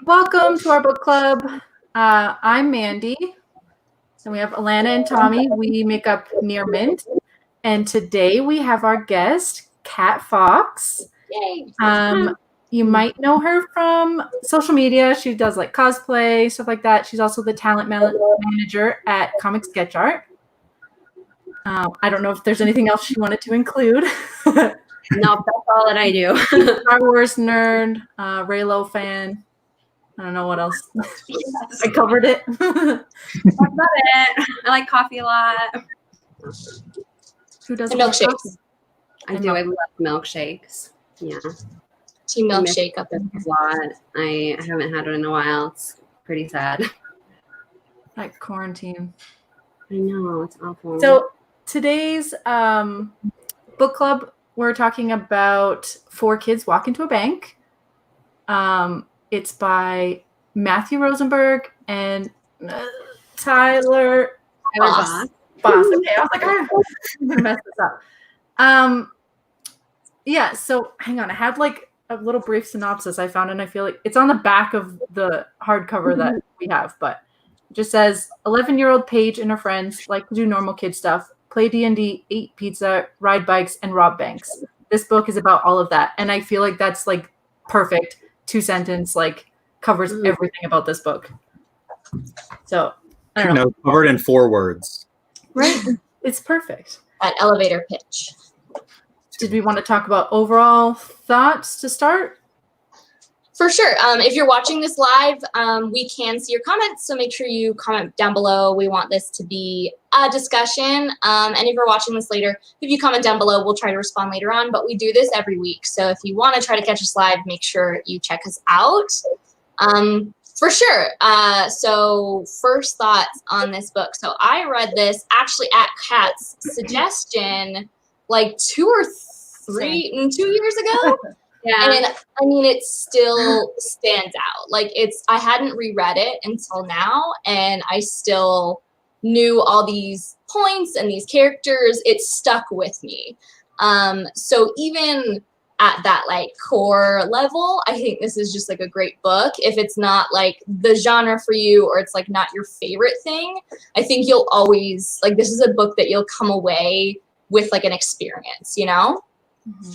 Welcome to our book club. I'm Mandy, and we have Alana and Tommy. We make up Near Mint, and today we have our guest, Kat Fox. Yay! You might know her from social media. She does like cosplay, stuff like that. She's also the talent manager at Comic Sketch Art. I don't know if there's anything else she wanted to include. No, that's all that I do. Star Wars nerd, Raylo fan. I don't know what else. Yes. I covered it. That's about it. I like coffee a lot. Who doesn't milkshakes? like coffee? I do. I love milkshakes. Yeah. Team milkshake up there. A lot. I haven't had one in a while. It's pretty sad. Like quarantine. I know. It's awful. So today's book club, we're talking about Four Kids Walk into a Bank. It's by Matthew Rosenberg and Tyler Boss. Okay, I was like, I'm gonna mess this up. Yeah, so hang on. I had like a little brief synopsis I found, and I feel like it's on the back of the hardcover that we have, but it just says 11-year-old Paige and her friends like to do normal kid stuff, play D&D, eat pizza, ride bikes, and rob banks. This book is about all of that, and I feel like that's like perfect. 2-sentence, like, covers everything about this book. So, I don't know. No, covered in 4 words. Right? It's perfect. That elevator pitch. Did we want to talk about overall thoughts to start? For sure. If you're watching this live, we can see your comments, so make sure you comment down below. We want this to be a discussion. And if you're watching this later, if you comment down below, we'll try to respond later on. But we do this every week, so if you want to try to catch us live, make sure you check us out. For sure. So first thoughts on this book. So I read this actually at Kat's suggestion like 2 or 2 years ago. Yeah. And I mean, it still stands out. Like I hadn't reread it until now, and I still knew all these points and these characters. It stuck with me. So even at that like core level, I think this is just like a great book. If it's not like the genre for you, or it's like not your favorite thing, I think you'll always like, this is a book that you'll come away with like an experience, you know? Mm-hmm.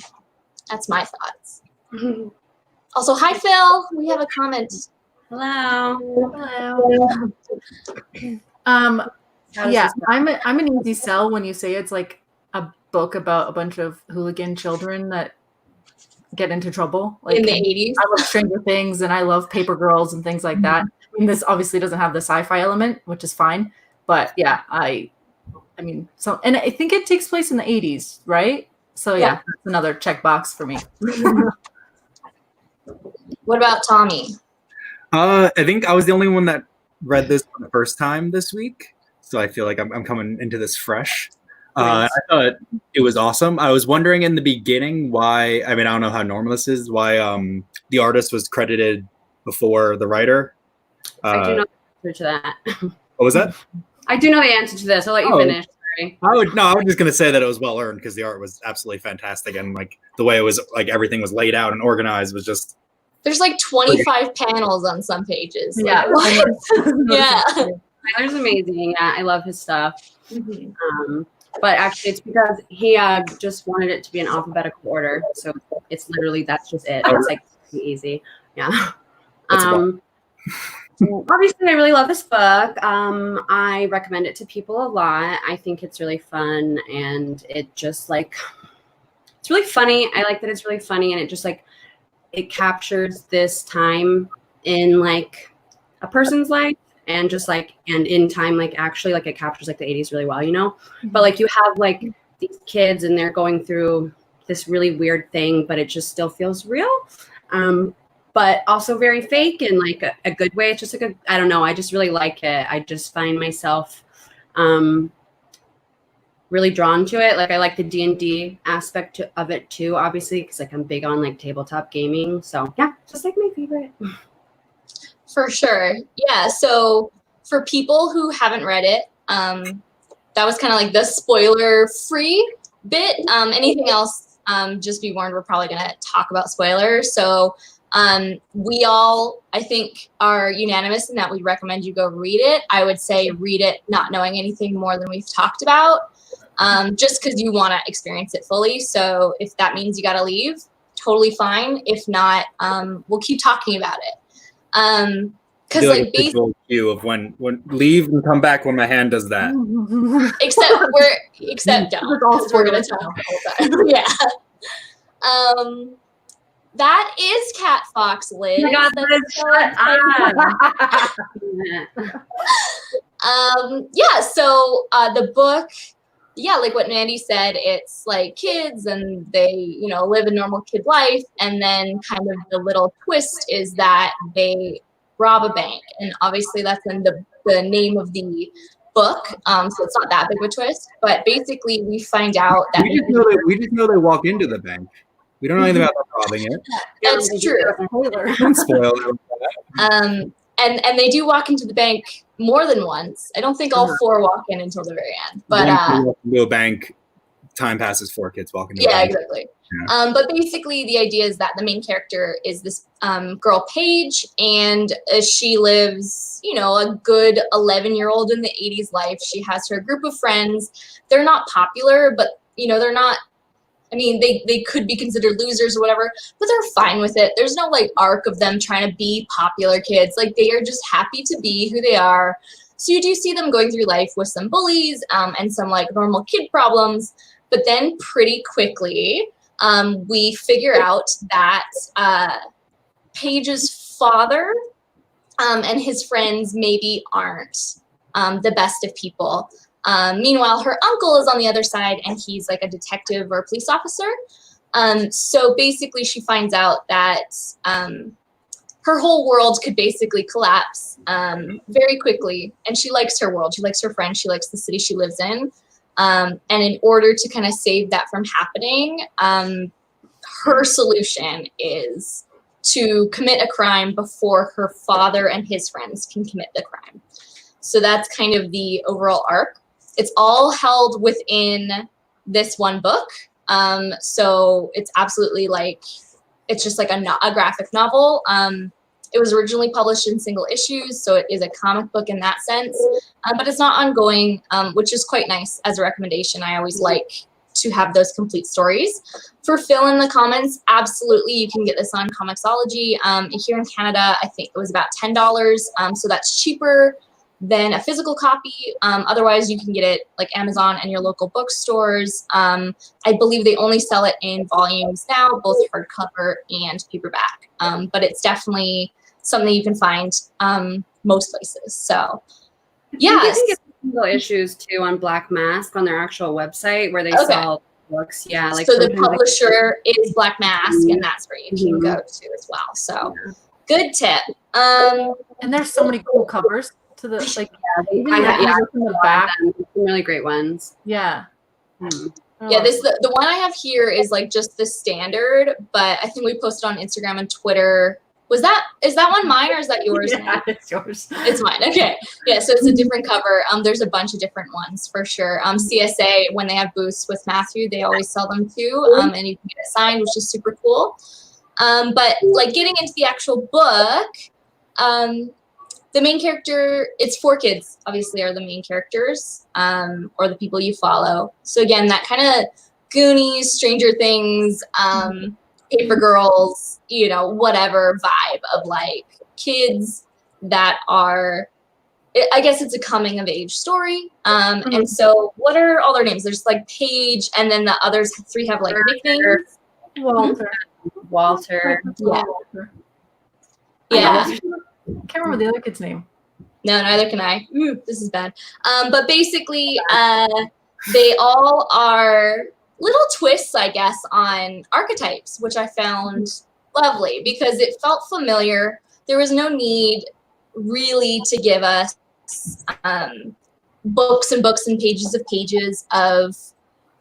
That's my thoughts. Also, hi Phil. We have a comment. Hello. Yeah, I'm an easy sell when you say it's like a book about a bunch of hooligan children that get into trouble. Like In the 80s. I love Stranger Things and I love Paper Girls and things like that. I mean, this obviously doesn't have the sci-fi element, which is fine. But yeah, I mean, so, and I think it takes place in the 80s, right? So yeah, that's another checkbox for me. What about Tommy? I think I was the only one that read this for the first time this week, so I feel like I'm coming into this fresh. I thought it was awesome. I was wondering in the beginning why, I mean, I don't know how normal this is, why the artist was credited before the writer. I do know the answer to that. What was that? I do know the answer to this. I'll let you finish. Sorry. I was just gonna say that it was well earned because the art was absolutely fantastic, and like the way it was, like everything was laid out and organized was just. There's like 25 panels on some pages. Yeah. Like, yeah. Tyler's amazing. Yeah, I love his stuff. Mm-hmm. But actually, it's because he just wanted it to be in alphabetical order. So it's literally, that's just it. It's like easy. Yeah. Obviously, I really love this book. I recommend it to people a lot. I think it's really fun, and it just like, it's really funny. I like that it's really funny, and it just like, it captures this time in like a person's life, and just like, and in time, like actually like it captures like the 80s really well, you know? Mm-hmm. But like you have like these kids and they're going through this really weird thing, but it just still feels real. But also very fake in like a good way. It's just like I don't know. I just really like it. I just find myself really drawn to it. Like I like the D&D aspect of it too, obviously, because like I'm big on like tabletop gaming. So yeah, just like my favorite. For sure. Yeah. So for people who haven't read it, that was kind of like the spoiler-free bit. Anything else, just be warned, we're probably going to talk about spoilers. So We all, I think, are unanimous in that we recommend you go read it. I would say read it not knowing anything more than we've talked about, just because you want to experience it fully. So if that means you got to leave, totally fine. If not, we'll keep talking about it. Because like visual cue of when leave and come back when my hand does that. except don't, because we're gonna talk the whole time. Yeah. That is Cat Fox, Liz. Oh my God, Liz, shut up. Yeah, so the book, yeah, like what Mandy said, it's like kids and they, you know, live a normal kid life, and then kind of the little twist is that they rob a bank, and obviously that's in the name of the book, so it's not that big of a twist, but basically we find out that we just know they walk into the bank. We don't know anything about them robbing it. That's true. Don't spoil it. And they do walk into the bank more than once. I don't think all four walk in until the very end, but into a bank, time passes, 4 kids walk into a yeah, bank. exactly. But basically the idea is that the main character is this girl, Paige, and she lives, you know, a good 11-year-old in the 80s life. She has her group of friends. They're not popular, but, you know, they're not, I mean, they could be considered losers or whatever, but they're fine with it. There's no, like, arc of them trying to be popular kids. Like, they are just happy to be who they are. So you do see them going through life with some bullies and some, like, normal kid problems. But then pretty quickly, we figure out that Paige's father and his friends maybe aren't the best of people. Meanwhile, her uncle is on the other side, and he's like a detective or a police officer. So basically, she finds out that her whole world could basically collapse very quickly, and she likes her world. She likes her friends. She likes the city she lives in. And in order to kind of save that from happening, her solution is to commit a crime before her father and his friends can commit the crime. So that's kind of the overall arc. It's all held within this one book. So it's absolutely like, it's just like a graphic novel. It was originally published in single issues, so it is a comic book in that sense, but it's not ongoing, which is quite nice as a recommendation. I always like to have those complete stories. For fill in the comments, absolutely, you can get this on Comixology. Here in Canada, I think it was about $10, so that's cheaper than a physical copy. Otherwise, you can get it like Amazon and your local bookstores. I believe they only sell it in volumes now, both hardcover and paperback, but it's definitely something you can find most places. So, yeah. I think it's single issues too on Black Mask on their actual website where they sell books. Yeah, like so the publisher is Black Mask, and that's where you can go to as well. So, good tip. And there's so many cool covers to the like. In the back, some really great ones. Yeah. Yeah, the one I have here is like just the standard, but I think we posted on Instagram and Twitter. Is that one mine or is that yours? Yeah, it's yours. It's mine. Okay. Yeah, so it's a different cover. There's a bunch of different ones for sure. CSA, when they have booths with Matthew, they always sell them too. And you can get it signed, which is super cool. But like getting into the actual book, the main character, it's 4 kids, obviously, are the main characters, or the people you follow. So again, that kind of Goonies, Stranger Things, Paper Girls, you know, whatever vibe of like kids that are, I guess it's a coming of age story. And so what are all their names? There's like Paige, and then the others 3 have like nicknames. Walter. Yeah. I can't remember the other kid's name. No, neither can I. This is bad. But basically, they all are little twists, I guess, on archetypes, which I found lovely because it felt familiar. There was no need really to give us books and books and pages of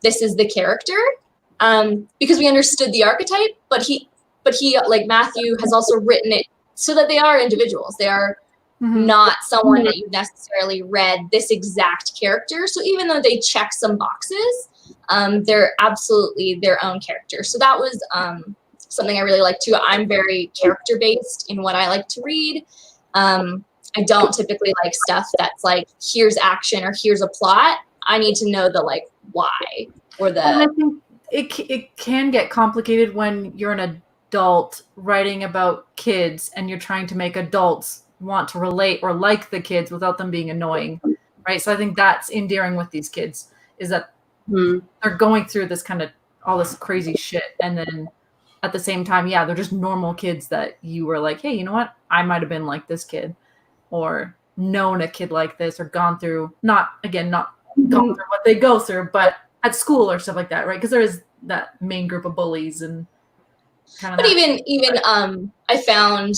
this is the character, because we understood the archetype, but he like Matthew has also written it so that they are individuals. They are not someone that you've necessarily read this exact character. So even though they check some boxes, they're absolutely their own character. So that was something I really like too. I'm very character based in what I like to read. I don't typically like stuff that's like, here's action or here's a plot. I need to know the like why or the. And I think it can get complicated when you're an adult writing about kids and you're trying to make adults want to relate or like the kids without them being annoying, right? So I think that's endearing with these kids is that they're going through this kind of all this crazy shit, and then at the same time, yeah, they're just normal kids that you were like, hey, you know what? I might have been like this kid, or known a kid like this, or gone through not gone through what they go through, but at school or stuff like that, right? Because there is that main group of bullies and kind of. But even I found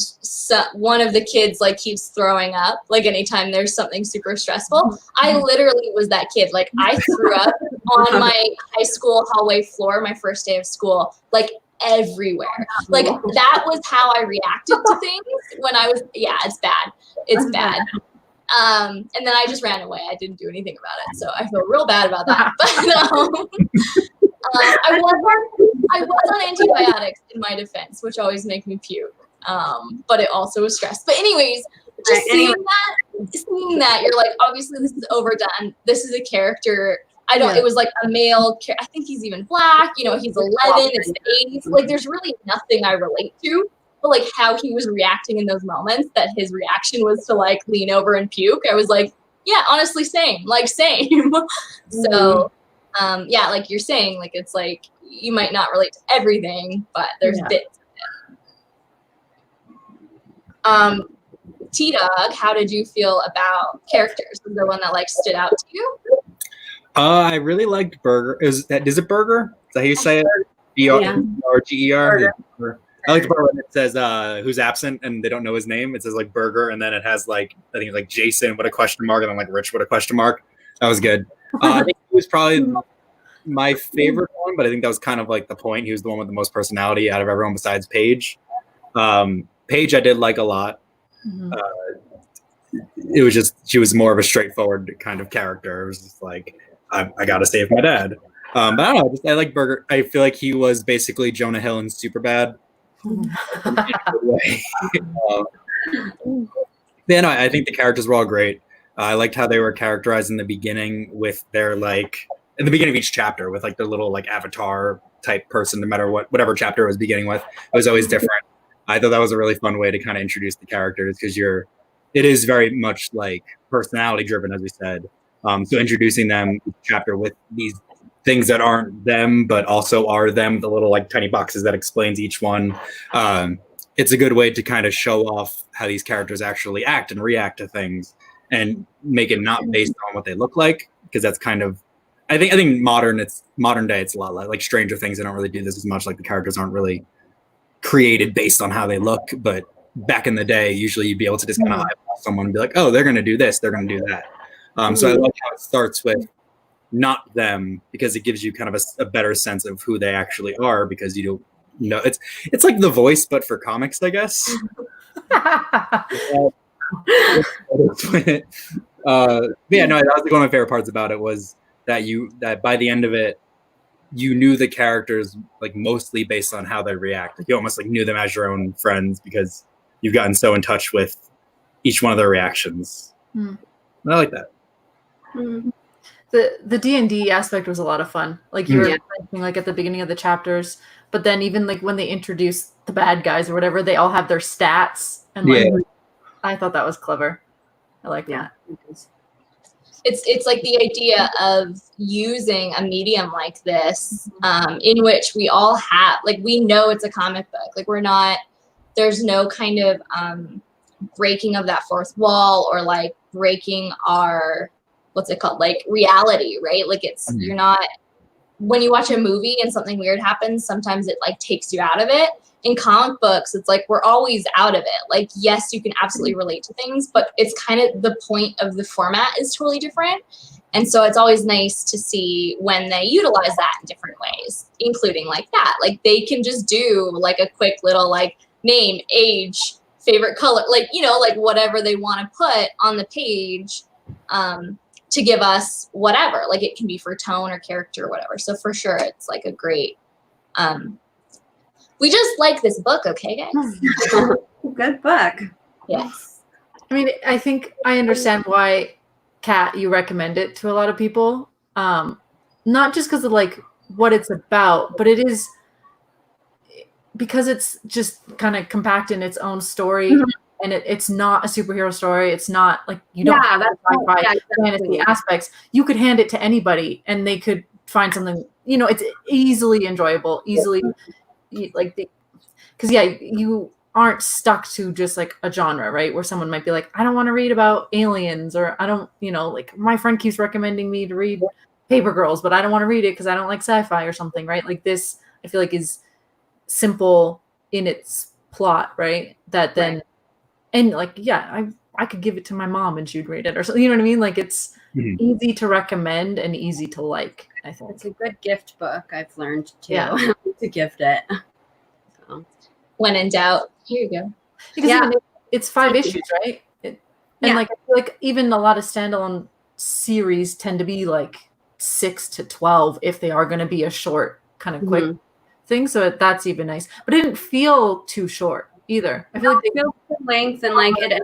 one of the kids like keeps throwing up like anytime there's something super stressful. I literally was that kid. Like I threw up on my high school hallway floor my first day of school, like everywhere. Like that was how I reacted to things when I was. Yeah, it's bad. It's bad. And then I just ran away. I didn't do anything about it, so I feel real bad about that. But I was on antibiotics in my defense, which always make me puke. But it also was stress. But anyways, just seeing that, you're like, obviously this is overdone. This is a character. It was like a male. I think he's even black. You know, he's 11. It's the 80s. Like, there's really nothing I relate to. But like how he was reacting in those moments, that his reaction was to like lean over and puke. I was like, yeah, honestly, same. So, yeah, like you're saying, like it's like you might not relate to everything, but there's bits of it. T-Dog, how did you feel about characters? Was there one that like stood out to you? I really liked Burger. Is it Burger? Is that how you say it? Burger. I like the part when it says who's absent and they don't know his name. It says like Burger, and then it has like I think it's like Jason with a question mark, and then like Rich with a question mark. That was good. I think he was probably my favorite one, but I think that was kind of like the point. He was the one with the most personality out of everyone besides Paige. Paige I did like a lot. It was just she was more of a straightforward kind of character. It was just like I gotta save my dad. But I don't know. I like Burger. I feel like he was basically Jonah Hill in Superbad. I think the characters were all great. I liked how they were characterized in the beginning with their like in the beginning of each chapter with like their little like avatar type person, no matter whatever chapter it was beginning with. It was always different. I thought that was a really fun way to kind of introduce the characters because it is very much like personality driven, as we said. So introducing them each chapter with these things that aren't them, but also are them, the little like tiny boxes that explains each one. It's a good way to kind of show off how these characters actually act and react to things and make it not based on what they look like. Because that's kind of, I think modern day, it's a lot like Stranger Things. They don't really do this as much. Like the characters aren't really created based on how they look. But back in the day, usually you'd be able to just kind of eyeball someone and be like, oh, they're going to do this. They're going to do that. So I like how it starts with not them, because it gives you kind of a better sense of who they actually are, because you don't know. It's like The Voice, but for comics, I guess. That was one of my favorite parts about it was that by the end of it, you knew the characters like mostly based on how they react. Like, you almost like knew them as your own friends because you've gotten so in touch with each one of their reactions. And I like that. The D&D aspect was a lot of fun. Like you were mentioning, like at the beginning of the chapters, but then even like when they introduce the bad guys or whatever, they all have their stats, and like I thought that was clever. I like that. It's like the idea of using a medium like this, in which we all have, like, we know it's a comic book. Like, there's no kind of breaking of that fourth wall or like breaking our, what's it called? Like reality, right? Like you're not, when you watch a movie and something weird happens, sometimes it like takes you out of it. In comic books, it's like we're always out of it. Like, yes, you can absolutely relate to things, but it's kind of the point of the format is totally different. And so it's always nice to see when they utilize that in different ways, including like that. Like they can just do like a quick little like name, age, favorite color, like, you know, like whatever they want to put on the page to give us whatever. Like it can be for tone or character or whatever. So for sure, it's like a great We just like this book, okay, guys? Good book. Yes. I mean, I think I understand why, Kat, you recommend it to a lot of people. Not just because of like what it's about, but it is because it's just kind of compact in its own story, and it's not a superhero story. It's not like you don't have sci-fi fantasy aspects. You could hand it to anybody, and they could find something. You know, it's easily enjoyable, easily like because you aren't stuck to just like a genre, right? Where someone might be like, I don't want to read about aliens, or I don't, like my friend keeps recommending me to read Paper Girls, but I don't want to read it because I don't like sci-fi or something, right? Like this, I feel like is simple in its plot, right? That then, and like, I could give it to my mom and she'd read it or something. You know what I mean? Like it's easy to recommend and easy to like. I think it's a good gift book. I've learned too to gift it. So. When in doubt, here you go. Because it's 5 issues, right? And like I feel like even a lot of standalone series tend to be like 6 to 12 if they are going to be a short kind of quick thing. So that's even nice. But it didn't feel too short either. I feel like they feel the length and like it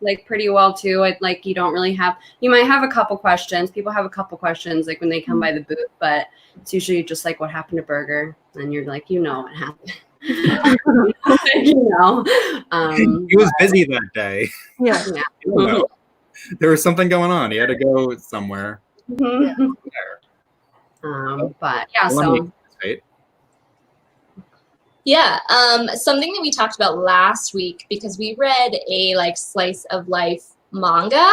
like pretty well too. Like you don't really have, you might have a couple questions. People have a couple questions like when they come by the booth, but it's usually just like what happened to Burger, and you're like, what happened. He was busy that day. Yeah. There was something going on. He had to go somewhere. But so. Yeah, something that we talked about last week, because we read a like slice of life manga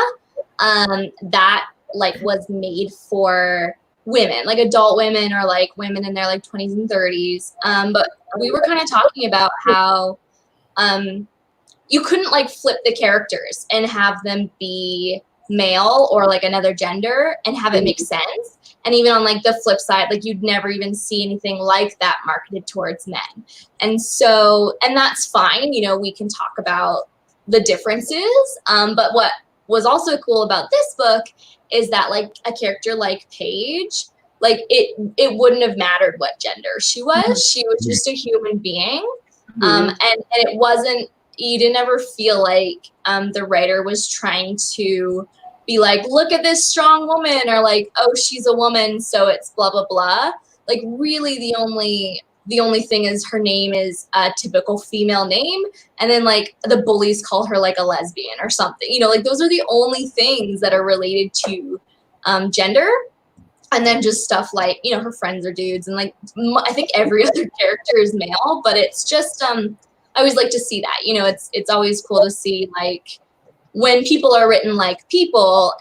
that like was made for women, like adult women or like women in their like 20s and 30s. But we were kind of talking about how you couldn't like flip the characters and have them be male or like another gender and have it make sense. And even on like the flip side, like you'd never even see anything like that marketed towards men. And so, and that's fine. We can talk about the differences. But what was also cool about this book is that like a character like Paige, like it wouldn't have mattered what gender she was. She was just a human being. And it wasn't, you didn't ever feel like the writer was trying to be like, look at this strong woman, or like, oh, she's a woman, so it's blah, blah, blah. Like really the only thing is her name is a typical female name. And then like the bullies call her like a lesbian or something, like those are the only things that are related to gender. And then just stuff like, her friends are dudes. And like, I think every other character is male, but it's just, I always like to see that, it's always cool to see like, when people are written like people,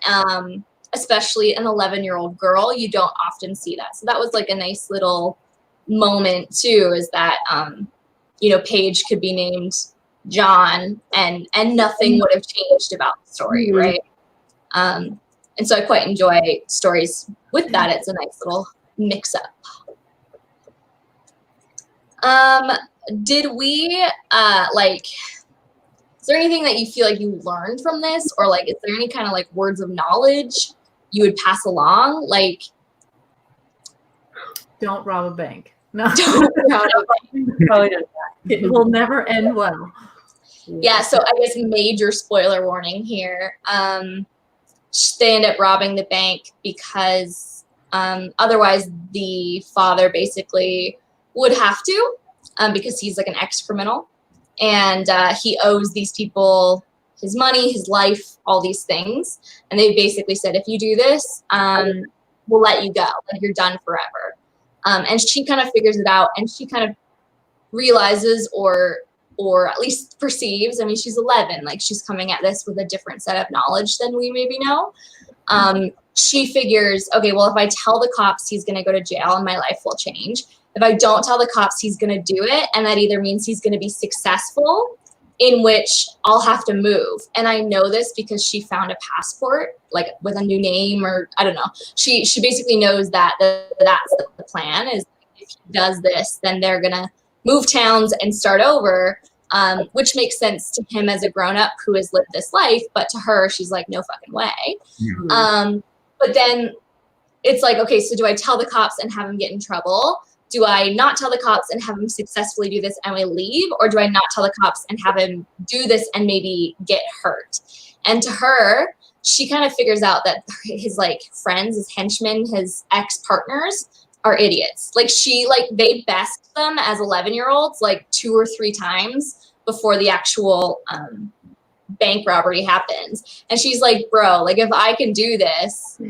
especially an 11-year-old girl, you don't often see that. So that was like a nice little moment too, is that, Paige could be named John and nothing would have changed about the story, right? And so I quite enjoy stories with that. It's a nice little mix up. Did we is there anything that you feel like you learned from this, or like, is there any kind of like words of knowledge you would pass along? Like, don't rob a bank. No, Probably not. It will never end well. Yeah. So I guess major spoiler warning here. They end up robbing the bank because otherwise the father basically would have to, because he's like an ex-criminal. And he owes these people his money, his life, all these things. And they basically said, if you do this, we'll let you go. Like you're done forever. And she kind of figures it out, and she kind of realizes or at least perceives, I mean, she's 11, like she's coming at this with a different set of knowledge than we maybe know. She figures, okay, well, if I tell the cops he's going to go to jail and my life will change. If I don't tell the cops he's going to do it, and that either means he's going to be successful, in which I'll have to move. And I know this because she found a passport, like with a new name, or I don't know. She basically knows that that's the plan, is if he does this, then they're going to move towns and start over, which makes sense to him as a grown-up who has lived this life. But to her, she's like, no fucking way. But then it's like, okay, so do I tell the cops and have him get in trouble? do I not tell the cops and have him successfully do this and we leave? Or do I not tell the cops and have him do this and maybe get hurt? And to her, she kind of figures out that his like friends, his henchmen, his ex-partners are idiots. Like they best them as 11-year-olds like 2 or 3 times before the actual bank robbery happens. And she's like, bro, like if I can do this,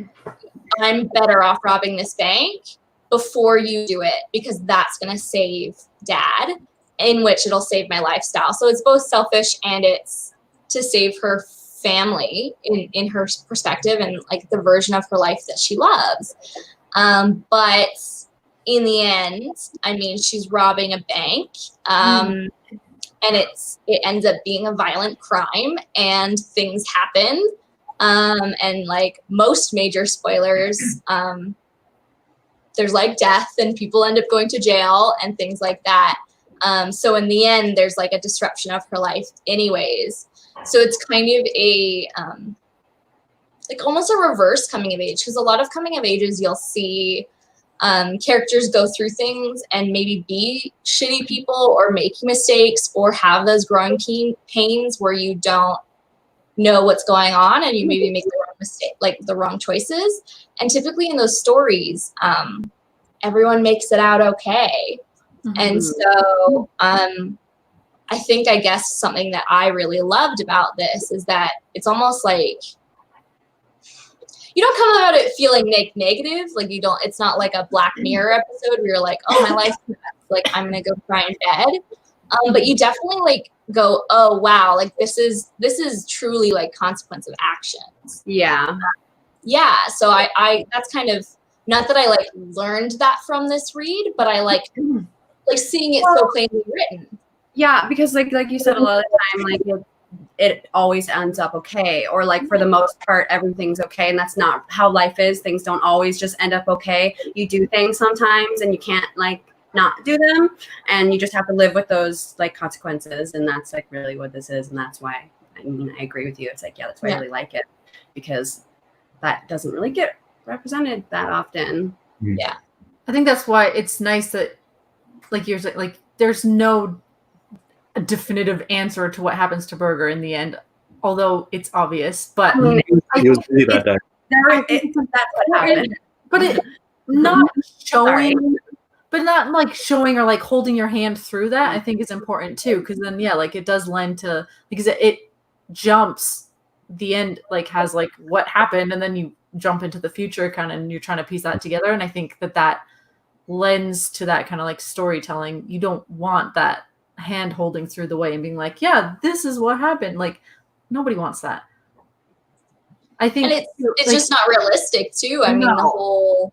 I'm better off robbing this bank before you do it, because that's going to save dad, in which it'll save my lifestyle. So it's both selfish and it's to save her family in her perspective and like the version of her life that she loves. But in the end, I mean, she's robbing a bank, and it ends up being a violent crime and things happen. And like most major spoilers, there's like death and people end up going to jail and things like that. So in the end, there's like a disruption of her life anyways. So it's kind of a, like almost a reverse coming of age, because a lot of coming of ages, you'll see characters go through things and maybe be shitty people or make mistakes or have those growing pains where you don't know what's going on and you maybe make the wrong mistake, like the wrong choices. And typically in those stories, everyone makes it out okay. And so I think, I guess something that I really loved about this is that it's almost like you don't come about it feeling negative. Like you don't, it's not like a Black Mirror episode where you're like, oh, my life, like I'm going to go cry in bed. But you definitely like go, oh, wow, like this is truly like consequence of actions. Yeah. Yeah. So I that's kind of, not that I like learned that from this read, but I like seeing it so plainly written. Yeah, because like you said, a lot of the time, like it always ends up okay, or like for the most part, everything's okay, and that's not how life is. Things don't always just end up okay. You do things sometimes, and you can't like not do them, and you just have to live with those like consequences, and that's like really what this is, and that's why I mean I agree with you. It's like, yeah, that's why I really like it, because that doesn't really get represented that often. Yeah, I think that's why it's nice that like you're like there's no definitive answer to what happens to Berger in the end, although it's obvious. But He was busy that day. That's what happened. But it not showing, but not like showing or like holding your hand through that, I think is important too, because then yeah, like it does lend to, because it jumps the end, like has like what happened, and then you jump into the future kind of, and you're trying to piece that together. And I think that lends to that kind of like storytelling. You don't want that hand holding through the way and being like, yeah, this is what happened. Like nobody wants that. I think, and it's like, just not realistic too. I mean, the whole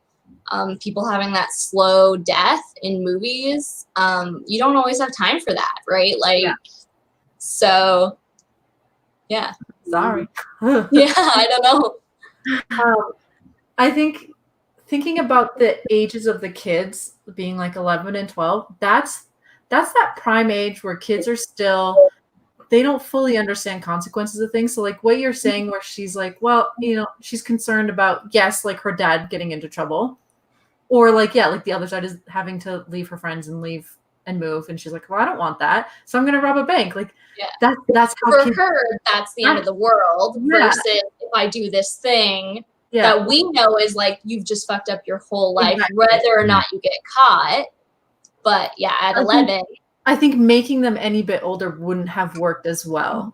people having that slow death in movies, you don't always have time for that, right? Like, so yeah. Sorry. Yeah, I don't know. I think thinking about the ages of the kids being like 11 and 12, that's that prime age where kids are still, they don't fully understand consequences of things. So like what you're saying, where she's like, well, you know, she's concerned about, yes, like her dad getting into trouble, or like, yeah, like the other side is having to leave her friends and leave and move. And she's like, well, I don't want that, so I'm going to rob a bank. Like that's how for her, that's the end of the world versus if I do this thing that we know is like, you've just fucked up your whole life, whether or not you get caught. But yeah, at 11. I think making them any bit older wouldn't have worked as well.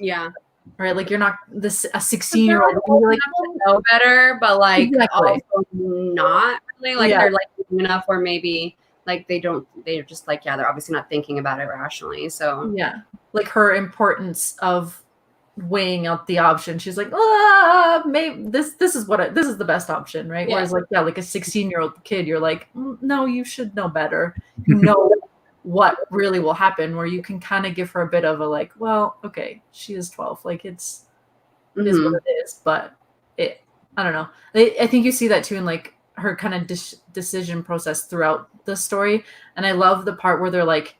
Yeah. Right? Like you're not a 16-year-old. Like know better, but like exactly. also not really. Like they're like young enough where maybe like they're just like, they're obviously not thinking about it rationally. So yeah. Like her importance of weighing out the option. She's like, maybe this is this is the best option, right? Whereas like, yeah, like a 16-year-old kid, you're like, no, you should know better. You know what really will happen, where you can kind of give her a bit of a like, well, okay, she is 12. Like it is what it is, but I don't know. I think you see that too in like her kind of decision process throughout the story. And I love the part where they're like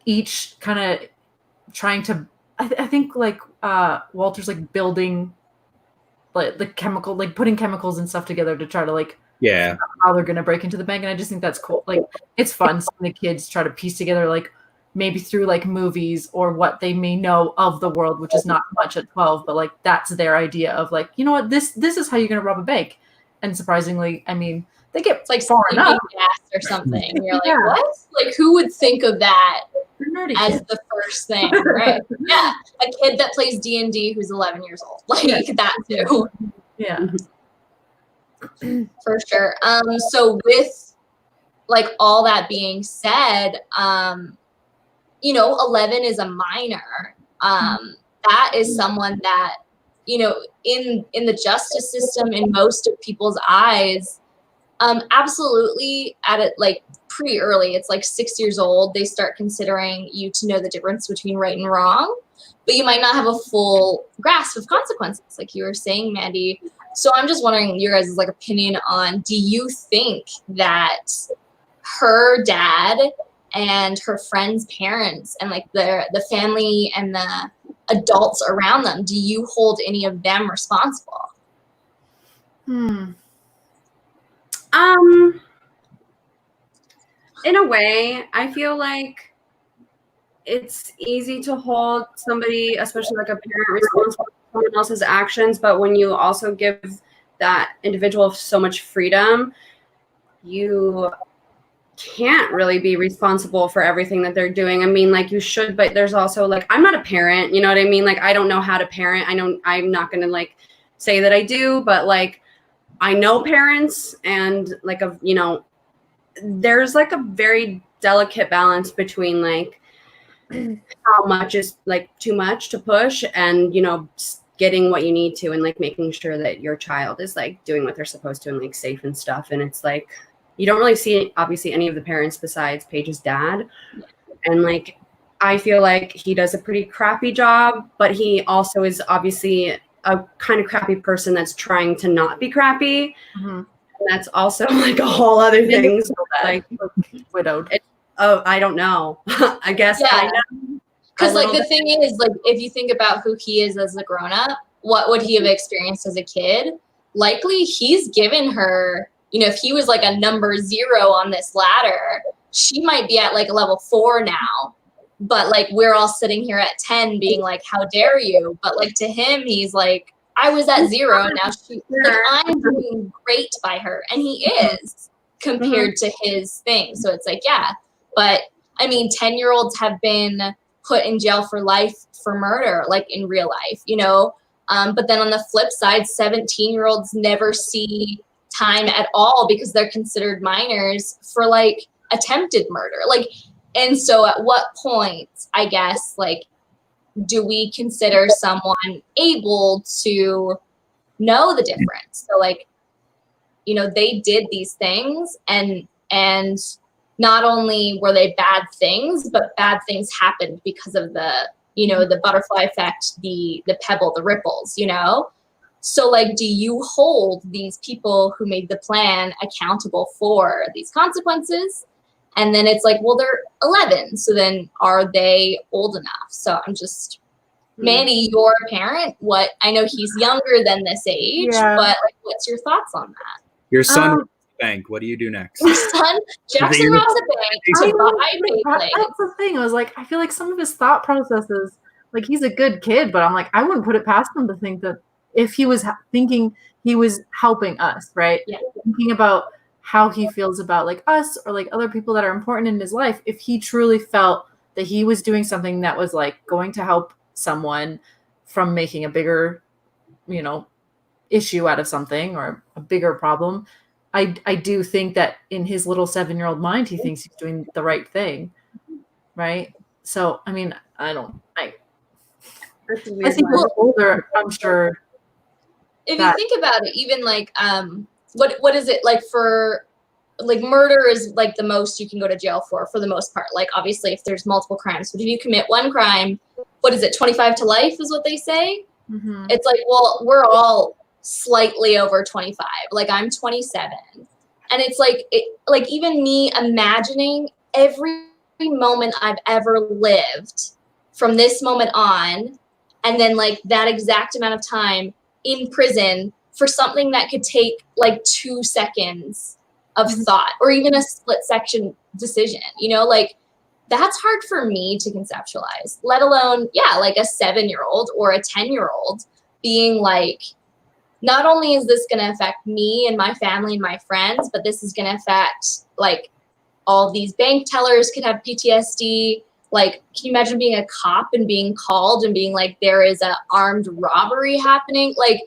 each kind of trying to, I think like Walter's like building like the chemical, like putting chemicals and stuff together to try to like Yeah. how they're going to break into the bank. And I just think that's cool. Like, it's fun seeing the kids try to piece together, like, maybe through like movies or what they may know of the world, which is not much at 12, but like that's their idea of like, you know what, this is how you're going to rob a bank. And surprisingly, I mean, they get It's like far sleeping enough. gas or something. You're like, Yeah. what? Like, who would think of that They're nerdy as kids. the first thing, right? Yeah, a kid that plays D&D who's 11 years old, like that too, Yeah. for sure. So with like all that being said, 11 is a minor. That is someone that, in the justice system, in most of people's eyes, absolutely at it like pretty early. It's like 6 years old. They start considering you to know the difference between right and wrong, but you might not have a full grasp of consequences, like you were saying, Mandy. So I'm just wondering your guys' like opinion on, do you think that her dad and her friends' parents and like the family and the adults around them, do you hold any of them responsible? In a way, I feel like it's easy to hold somebody, especially like a parent, responsible for someone else's actions. But when you also give that individual so much freedom, you can't really be responsible for everything that they're doing. I mean, like you should, but there's also like, I'm not a parent, you know what I mean? Like, I don't know how to parent. I'm not going to like say that I do, but like, I know parents and like, there's like a very delicate balance between like how much is like too much to push and, getting what you need to and like making sure that your child is like doing what they're supposed to and like safe and stuff. And it's like, you don't really see obviously any of the parents besides Paige's dad. And like, I feel like he does a pretty crappy job, but he also is obviously a kind of crappy person that's trying to not be crappy. And that's also like a whole other thing. So, like Widowed. I don't know. I guess. Yeah. Kinda. Because like the thing is, like, if you think about who he is as a grown-up, what would he have experienced as a kid? Likely he's given her, if he was like a number 0 on this ladder, she might be at like a level 4 now. But like we're all sitting here at 10 being like, how dare you? But like to him, he's like, I was at 0. Now I'm doing great by her. And he is compared to his thing. So it's like, yeah. But I mean, 10-year-olds have been put in jail for life for murder, like in real life, but then on the flip side, 17-year-olds never see time at all because they're considered minors for like attempted murder. Like, and so at what point, I guess, like, do we consider someone able to know the difference? So like, they did these things and not only were they bad things, but bad things happened because of the, the butterfly effect, the pebble, the ripples, So like, do you hold these people who made the plan accountable for these consequences? And then it's like, well, they're 11. So then are they old enough? So I'm just, Mandy, you're a parent. I know he's younger than this age, but like, what's your thoughts on that? Your son bank. What do you do next? Your son, Jackson robs the bank to buy Beyblades. That's the thing. I was like, I feel like some of his thought processes, like he's a good kid, but I'm like, I wouldn't put it past him to think that if he was thinking he was helping us, right? Yeah. Thinking about how he feels about like us or like other people that are important in his life, if he truly felt that he was doing something that was like going to help someone from making a bigger, issue out of something or a bigger problem, I do think that in his little 7-year-old mind, he thinks he's doing the right thing. Right. So, I mean, I think he's older, I'm sure. If you think about it, even like, what is it like for, like murder is like the most you can go to jail for the most part. Like obviously if there's multiple crimes, but if you commit one crime, what is it? 25 to life is what they say. It's like, well, we're all slightly over 25. Like I'm 27. And it's like, like even me imagining every moment I've ever lived from this moment on, and then like that exact amount of time in prison for something that could take like 2 seconds of thought or even a split section decision, you know, like that's hard for me to conceptualize, let alone, yeah, like a 7-year-old or a 10-year-old being like, not only is this going to affect me and my family and my friends, but this is going to affect like all these bank tellers could have PTSD. Like, can you imagine being a cop and being called and being like, there is a armed robbery happening? Like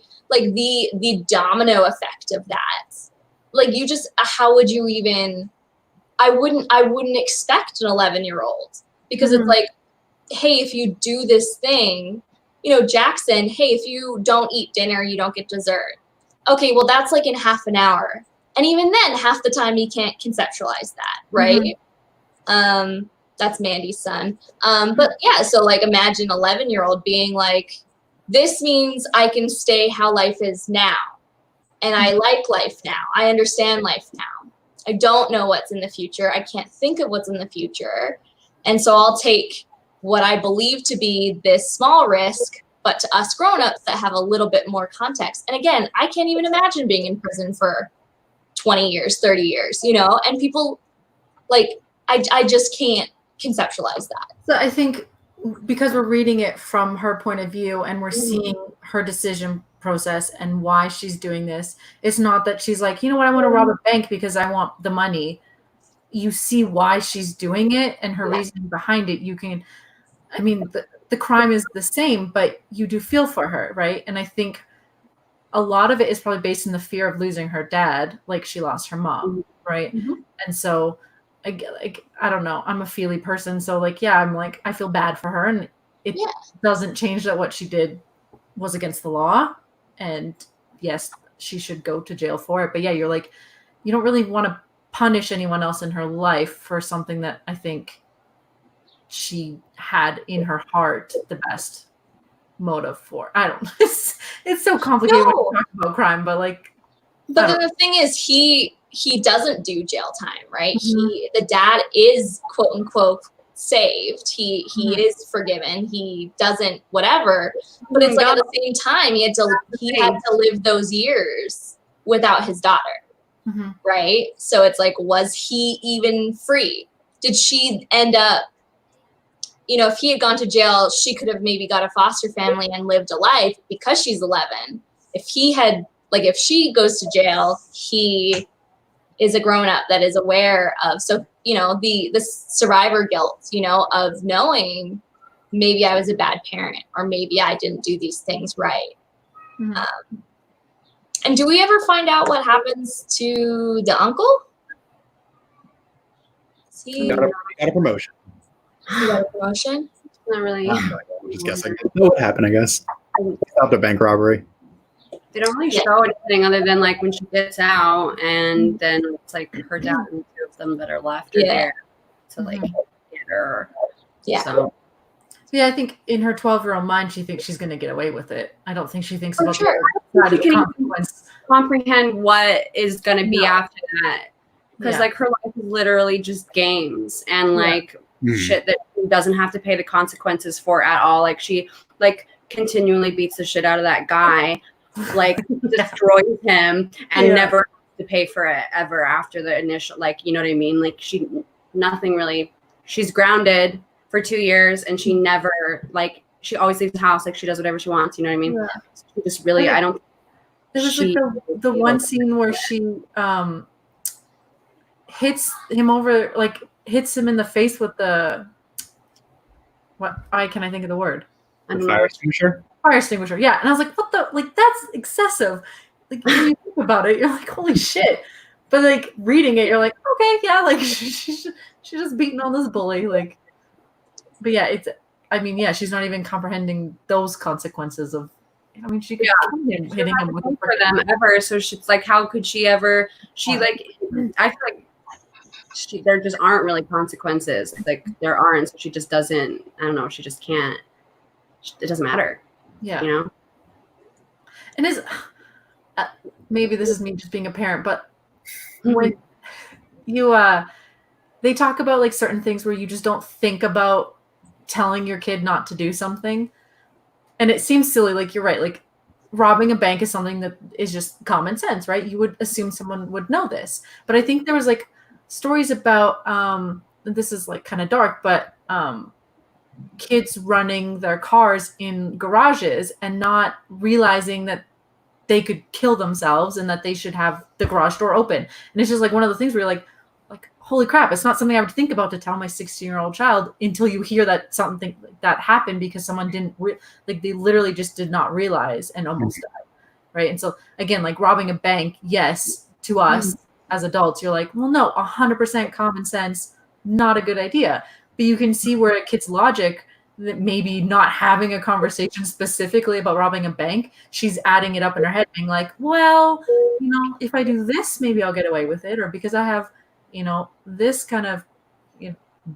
the domino effect of that. Like you just, how would you even, I wouldn't expect an 11-year-old because it's like, hey, if you do this thing, you know, Jackson, hey, if you don't eat dinner, you don't get dessert. Okay, well, that's like in half an hour. And even then, half the time he can't conceptualize that, right? That's Mandy's son. But yeah, so like imagine 11-year-old being like, this means I can stay how life is now. And I like life now. I understand life now. I don't know what's in the future. I can't think of what's in the future. And so I'll take what I believe to be this small risk, but to us grown-ups that have a little bit more context. And again, I can't even imagine being in prison for 20 years, 30 years, you know, and people like, I just can't conceptualize that. So I think because we're reading it from her point of view and we're seeing her decision process and why she's doing this, it's not that she's like, you know what, I want to rob a bank because I want the money. You see why she's doing it and her reasoning behind it. You can, I mean, the crime is the same, but you do feel for her, right? And I think a lot of it is probably based in the fear of losing her dad, like she lost her mom, right? And so, I don't know, I'm a feely person, so like, yeah, I'm like, I feel bad for her, and it doesn't change that what she did was against the law, and yes, she should go to jail for it. But yeah, you're like, you don't really want to punish anyone else in her life for something that I think she had in her heart the best motive for. I don't know. It's so complicated when you talk about crime, but like. But then the thing is, he doesn't do jail time, right? The dad is quote unquote saved. He is forgiven. He doesn't whatever. But it's like at the same time, he had to live those years without his daughter, right? So it's like, was he even free? Did she end up? You know, if he had gone to jail, she could have maybe got a foster family and lived a life because she's 11. If he had, like, if she goes to jail, he is a grown-up that is aware of, so, you know, the survivor guilt, you know, of knowing maybe I was a bad parent or maybe I didn't do these things right. And do we ever find out what happens to the uncle? He got a promotion. He got a promotion? Not really. I'm just guessing. Know what happened, I guess. Stopped a bank robbery. They don't really show anything other than like when she gets out, and then it's like her dad and 2 of them that are left are there to like get her. So. Yeah, I think in her 12-year-old mind, she thinks she's going to get away with it. I don't think she thinks about the consequence. Comprehend what is going to be after that, because like her life is literally just games and like shit that she doesn't have to pay the consequences for at all. Like she like continually beats the shit out of that guy, like destroys him, and never has to pay for it ever after the initial, like, you know what I mean? Like nothing really. She's grounded for 2 years, and she never, like, she always leaves the house, like she does whatever she wants, you know what I mean? Yeah. She just really, I don't. There was like the one scene where she hits him over, like hits him in the face with the, what, I think of the word? Fire extinguisher? Fire extinguisher, yeah. And I was like, what the, like, that's excessive. Like, when you think about it, you're like, holy shit. But like reading it, you're like, okay, yeah, like she's just beating on this bully, like. But yeah, it's, I mean, yeah, she's not even comprehending those consequences of, I mean, she could hitting him with for them ever. So she's like, how could she ever? She like, I feel like there just aren't really consequences. Like there aren't. So she just doesn't. I don't know. She just can't. It doesn't matter. Yeah. You know. And is maybe this is me just being a parent, but when you they talk about like certain things where you just don't think about telling your kid not to do something, and it seems silly, like you're right, like robbing a bank is something that is just common sense, right? You would assume someone would know this. But I think there was like stories about this is like kind of dark, but kids running their cars in garages and not realizing that they could kill themselves and that they should have the garage door open. And it's just like one of the things where you're like, holy crap, it's not something I would think about to tell my 16-year-old child until you hear that something like that happened because someone didn't they literally just did not realize and almost died. Right. And so again, like robbing a bank, yes, to us as adults, you're like, well, no, 100% common sense, not a good idea. But you can see where a kid's logic, that maybe not having a conversation specifically about robbing a bank, she's adding it up in her head, being like, well, if I do this, maybe I'll get away with it, or because I have, this kind of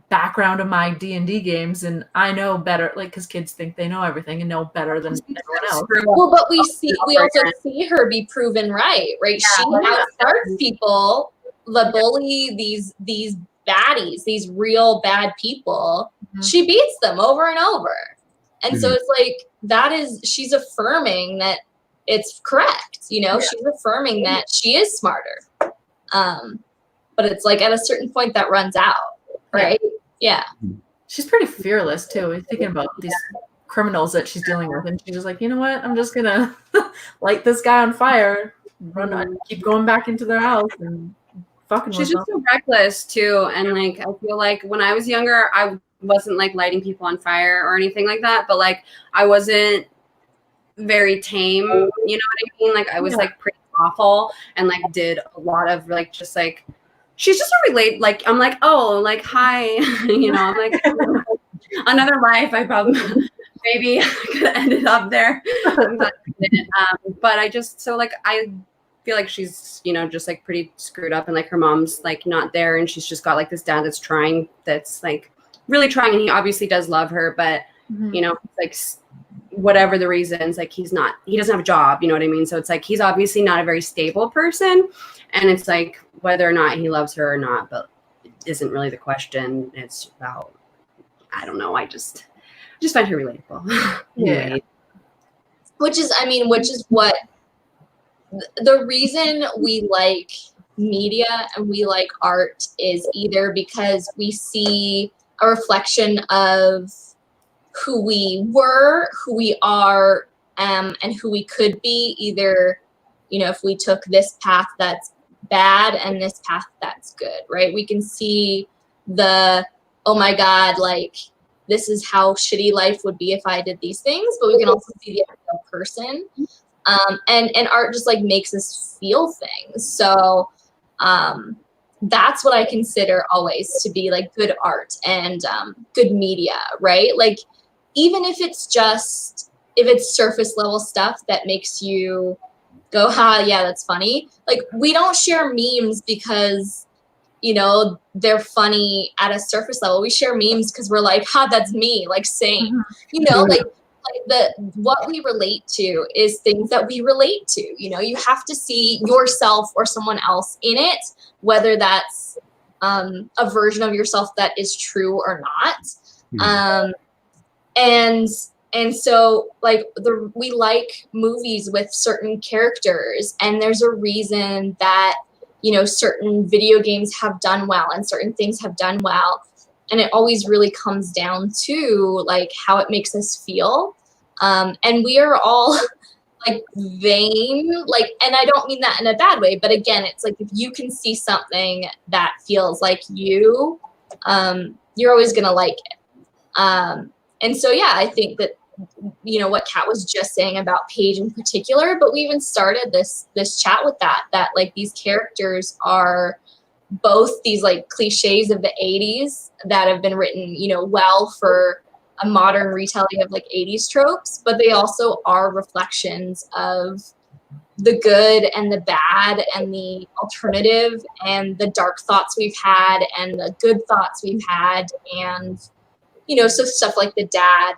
background of my D&D games, and I know better, like, because kids think they know everything and know better than everyone else. Well, but we also see her be proven right? She outsmarts people, the bully, these baddies, these real bad people. She beats them over and over. And so it's like, she's affirming that it's correct. She's affirming that she is smarter. But it's like at a certain point that runs out, right? Yeah. She's pretty fearless too. Thinking about these criminals that she's dealing with, and she's just like, you know what? I'm just gonna light this guy on fire, run on, keep going back into their house, and fucking. She's just so reckless too, and like I feel like when I was younger, I wasn't like lighting people on fire or anything like that, but like I wasn't very tame. You know what I mean? Like I was like pretty awful, and like did a lot of like just like. She's just a relate, like, I'm like, oh, like, hi, I'm like, another life, I probably, maybe could have ended up there, but I just, so, like, I feel like she's, just, like, pretty screwed up, and, like, her mom's, like, not there, and she's just got, like, this dad that's trying, that's, like, really trying, and he obviously does love her, but, like, whatever the reasons, like, he doesn't have a job, you know what I mean? So it's, like, he's obviously not a very stable person, and it's, like, whether or not he loves her or not, but it isn't really the question. It's about, I don't know. I just find her relatable. Yeah. Which is what the reason we like media and we like art is either because we see a reflection of who we were, who we are, and who we could be, either, if we took this path that's bad and this path that's good, right? We can see the, oh my God, like, this is how shitty life would be if I did these things, but we can also see the ideal person. And art just like makes us feel things. So that's what I consider always to be like good art and good media, right? Like, even if it's surface level stuff that makes you go, yeah, that's funny. Like, we don't share memes because, they're funny at a surface level. We share memes because we're like, that's me, like, same. Like what we relate to is things that we relate to. You have to see yourself or someone else in it, whether that's a version of yourself that is true or not. And so, like, we like movies with certain characters, and there's a reason that, certain video games have done well and certain things have done well. And it always really comes down to, like, how it makes us feel. And we are all, like, vain, like, and I don't mean that in a bad way, but again, it's like, if you can see something that feels like you, you're always going to like it. And so, yeah, I think that, what Kat was just saying about Paige in particular, but we even started this chat with that like these characters are both these like cliches of the 80s that have been written, well for a modern retelling of like 80s tropes, but they also are reflections of the good and the bad and the alternative and the dark thoughts we've had and the good thoughts we've had. And so stuff like the dad,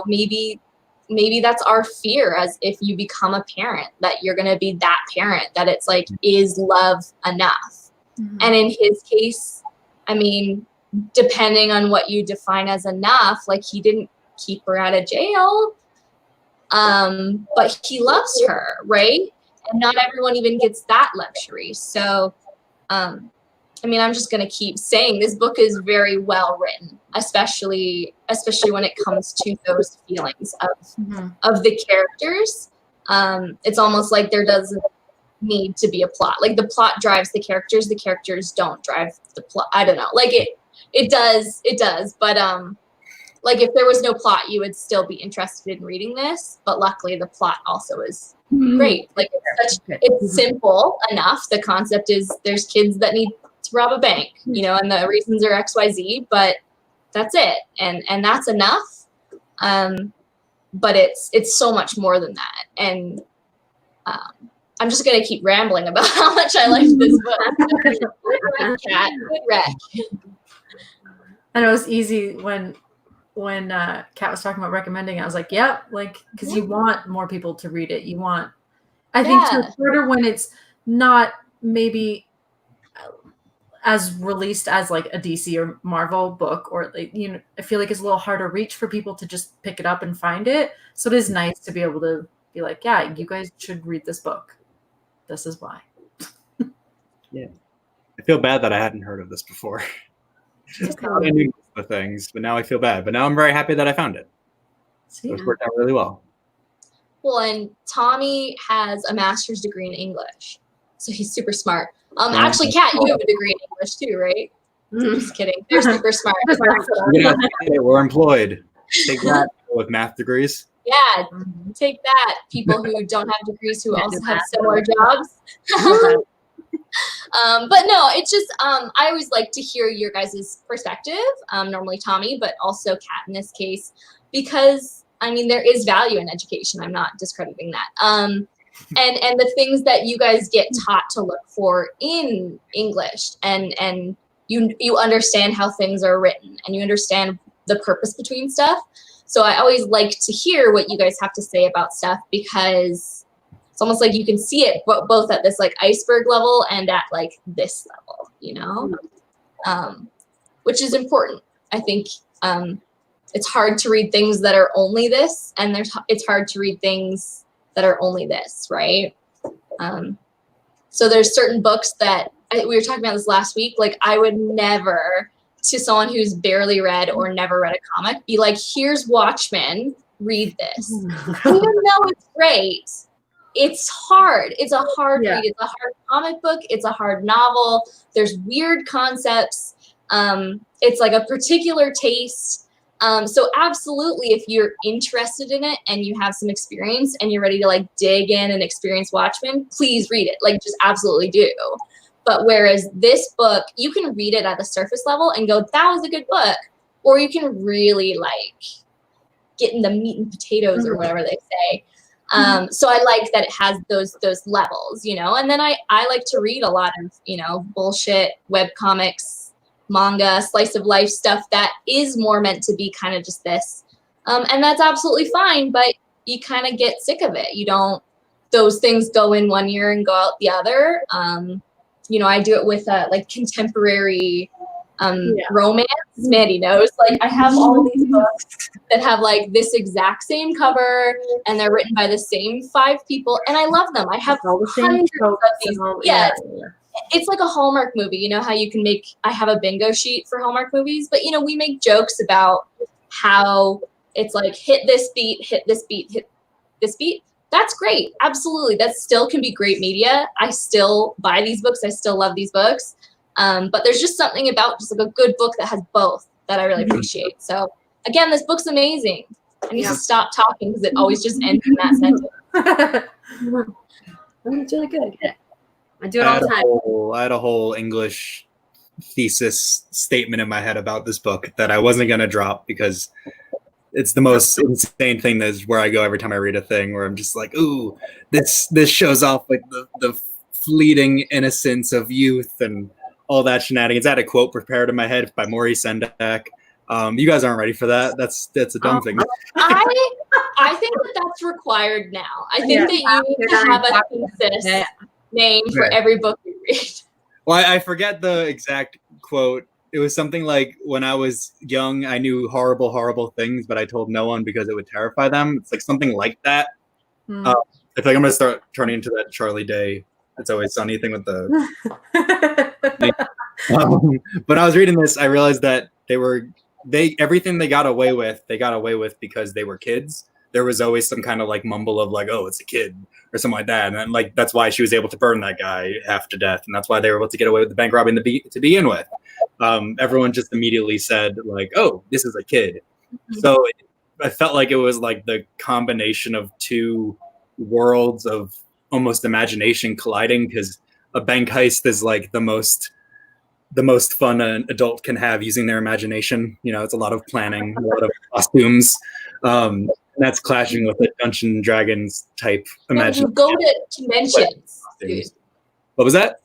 maybe that's our fear, as if you become a parent, that you're going to be that parent, that it's like, is love enough? And in his case, I mean, depending on what you define as enough, like, he didn't keep her out of jail. But he loves her, right? And not everyone even gets that luxury. So, I mean, I'm just going to keep saying this book is very well written, especially when it comes to those feelings of the characters. It's almost like there doesn't need to be a plot. Like the plot drives the characters don't drive the plot. I don't know. Like it does. But like if there was no plot, you would still be interested in reading this. But luckily the plot also is great. Like it's simple enough. The concept is there's kids that need to rob a bank, you know, and the reasons are XYZ, but that's it. And that's enough. But it's so much more than that. And I'm just gonna keep rambling about how much I liked this book. Kat, good rec. And it was easy when Kat was talking about recommending. I was like, yep, like because you want more people to read it. I think it's harder when it's not maybe as released as like a DC or Marvel book, or like, you know, I feel like it's a little harder reach for people to just pick it up and find it. So it is nice to be able to be like, yeah, you guys should read this book. This is why. Yeah. I feel bad that I hadn't heard of this before. I knew the things, but now I feel bad. But now I'm very happy that I found it. So it's worked out really well. Well, and Tommy has a master's degree in English, so he's super smart. Actually, Kat, you have a degree in English too, right? Just kidding. They're super smart. We're employed. Take that with math degrees. Yeah, take that, people who don't have degrees who also have similar jobs. But no, it's just I always like to hear your guys' perspective. Normally Tommy, but also Kat in this case, because I mean there is value in education. I'm not discrediting that. And the things that you guys get taught to look for in English, and you understand how things are written, and you understand the purpose between stuff. So I always like to hear what you guys have to say about stuff, because it's almost like you can see it both at this like iceberg level and at like this level, you know, which is important. I think it's hard to read things that are only this, and it's hard to read things that are only this, right? So there's certain books that we were talking about this last week. Like I would never, to someone who's barely read or never read a comic, be like, here's Watchmen, read this. Even though it's great, it's hard. It's a hard read. It's a hard comic book. It's a hard novel. There's weird concepts. It's like a particular taste. So absolutely, if you're interested in it and you have some experience and you're ready to like dig in and experience Watchmen, please read it. Like just absolutely do. But whereas this book, you can read it at the surface level and go, that was a good book. Or you can really like get in the meat and potatoes or whatever they say. So I like that it has those levels, you know. And then I like to read a lot of, you know, bullshit webcomics, manga, slice of life stuff that is more meant to be kind of just this. And that's absolutely fine, but you kind of get sick of it. You don't, those things go in one ear and go out the other. You know, I do it with like contemporary romance. Mandy knows. Like I have all these books that have like this exact same cover, and they're written by the same 5 people, and I love them. I have all the hundreds of these. Yeah. It's like a Hallmark movie. You know how you can make, I have a bingo sheet for Hallmark movies, but you know, we make jokes about how it's like hit this beat, hit this beat, hit this beat. That's great. Absolutely. That still can be great media. I still buy these books. I still love these books. But there's just something about just like a good book that has both that I really appreciate. So again, this book's amazing. I need to stop talking because it always just ends in that sentence. It's really good. I do it all the time. I had a whole English thesis statement in my head about this book that I wasn't going to drop because it's the most insane thing. That's where I go every time I read a thing where I'm just like, ooh, this shows off like the fleeting innocence of youth and all that shenanigans. I had a quote prepared in my head by Maurice Sendak. You guys aren't ready for that. That's a dumb thing. I think that's required now. I think that you need to have a thesis name for every book you read. Well, I forget the exact quote it was something like when I was young, I knew horrible, horrible things, but I told no one because it would terrify them. It's like something like that. Hmm. I feel like I'm gonna start turning into that Charlie Day It's Always Sunny thing with the. But I was reading this, I realized that everything they got away with because they were kids. There was always some kind of like mumble of like, oh, it's a kid or something like that, and then, like that's why she was able to burn that guy half to death, and that's why they were able to get away with the bank robbing to begin with. Everyone just immediately said like, oh, this is a kid. So I felt like it was like the combination of two worlds of almost imagination colliding, because a bank heist is like the most fun an adult can have using their imagination. You know, it's a lot of planning, a lot of costumes. And that's clashing with a Dungeons and Dragons type imagination. Go to conventions, dude. What was that?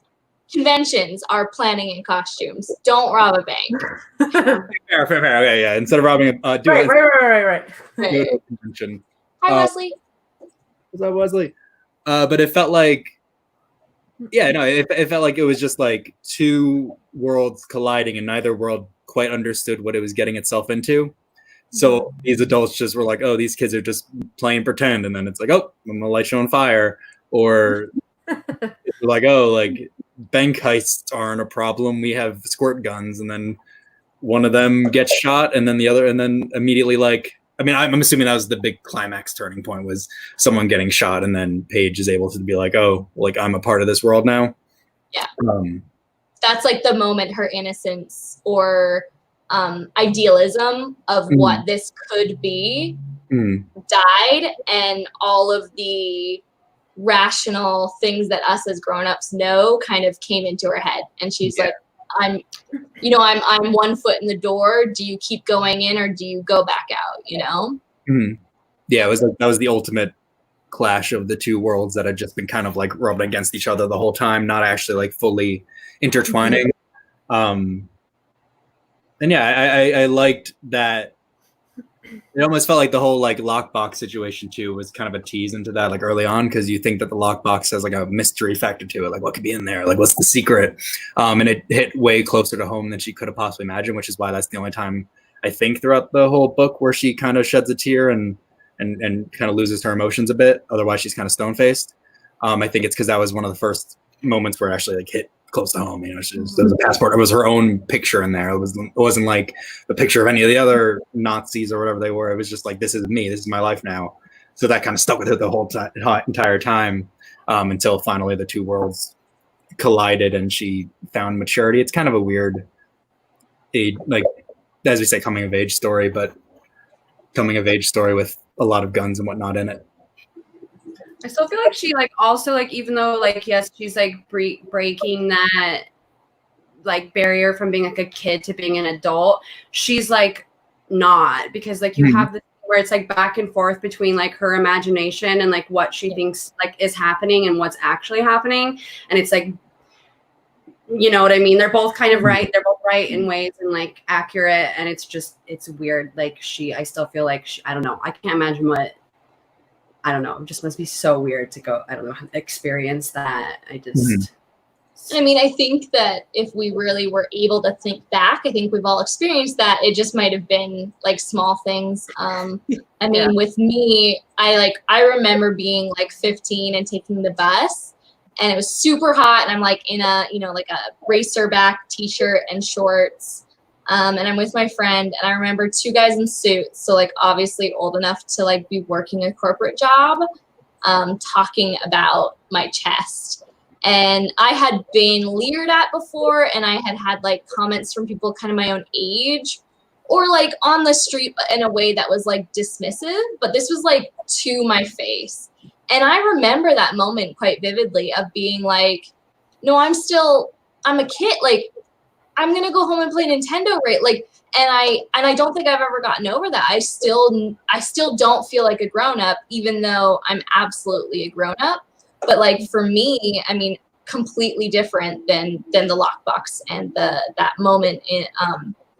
Conventions are planning and costumes. Don't rob a bank. Fair. Okay, yeah. Instead of robbing a do right. Right. a convention. Hi, Wesley. Was that Wesley? But it felt like, it felt like it was just like two worlds colliding, and neither world quite understood what it was getting itself into. So these adults just were like, oh, these kids are just playing pretend. And then it's like, oh, I'm gonna light you on fire. Or like, oh, like bank heists aren't a problem. We have squirt guns. And then one of them gets shot, and then the other, and then immediately like, I mean, I'm assuming that was the big climax turning point, was someone getting shot, and then Paige is able to be like, oh, like I'm a part of this world now. Yeah. That's like the moment her innocence or idealism of what this could be died, and all of the rational things that us as grown-ups know kind of came into her head, and she's like, I'm 1 foot in the door. Do you keep going in, or do you go back out? You know? Yeah, it was like that was the ultimate clash of the two worlds that had just been kind of like rubbing against each other the whole time, not actually like fully intertwining. And yeah, I liked that. It almost felt like the whole like lockbox situation too was kind of a tease into that, like early on, because you think that the lockbox has like a mystery factor to it, like what could be in there, like what's the secret, and it hit way closer to home than she could have possibly imagined, which is why that's the only time I think throughout the whole book where she kind of sheds a tear and kind of loses her emotions a bit. Otherwise, she's kind of stone faced. I think it's because that was one of the first moments where it actually like hit close to home. You know, there was a passport. It was her own picture in there. It wasn't like the picture of any of the other Nazis or whatever they were. It was just like, this is me. This is my life now. So that kind of stuck with her the whole entire time, until finally the two worlds collided and she found maturity. It's kind of a weird, like as we say, coming of age story, but coming of age story with a lot of guns and whatnot in it. I still feel like she like also like, even though like, yes, she's like breaking that like barrier from being like a kid to being an adult, she's like not, because like you have this where it's like back and forth between like her imagination and like what she thinks like is happening and what's actually happening. And it's like, you know what I mean? They're both kind of right. They're both right in ways and like accurate. And it's weird. Like I still feel like I don't know. I can't imagine I don't know. It just must be so weird to go, I don't know, experience that. I just. I mean, I think that if we really were able to think back, I think we've all experienced that. It just might have been like small things. I mean, with me, I remember being like 15 and taking the bus, and it was super hot, and I'm like in a, like a racer back t-shirt and shorts. And I'm with my friend, and I remember two guys in suits, so like obviously old enough to like be working a corporate job, talking about my chest. And I had been leered at before, and I had like comments from people kind of my own age, or like on the street in a way that was like dismissive, but this was like to my face. And I remember that moment quite vividly of being like, no, I'm a kid, like I'm gonna go home and play Nintendo, right? Like, and I don't think I've ever gotten over that. I still don't feel like a grown up, even though I'm absolutely a grown up. But like for me, I mean, completely different than the lockbox and that moment in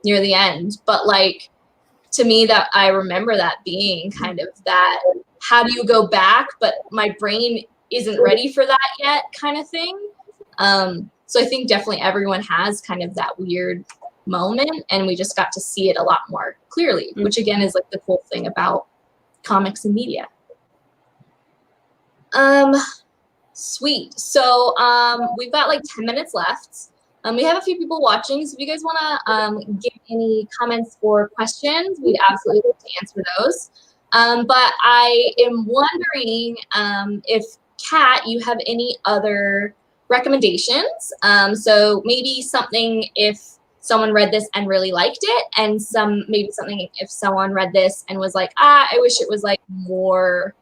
near the end. But like to me, that I remember that being kind of that. How do you go back? But my brain isn't ready for that yet, kind of thing. So I think definitely everyone has kind of that weird moment, and we just got to see it a lot more clearly, which again is like the cool thing about comics and media. Sweet. So we've got like 10 minutes left. We have a few people watching, so if you guys want to give any comments or questions, we'd absolutely love to answer those. But I am wondering if, Kat, you have any other recommendations. So maybe something if someone read this and really liked it, and maybe something if someone read this and was like, I wish it was like more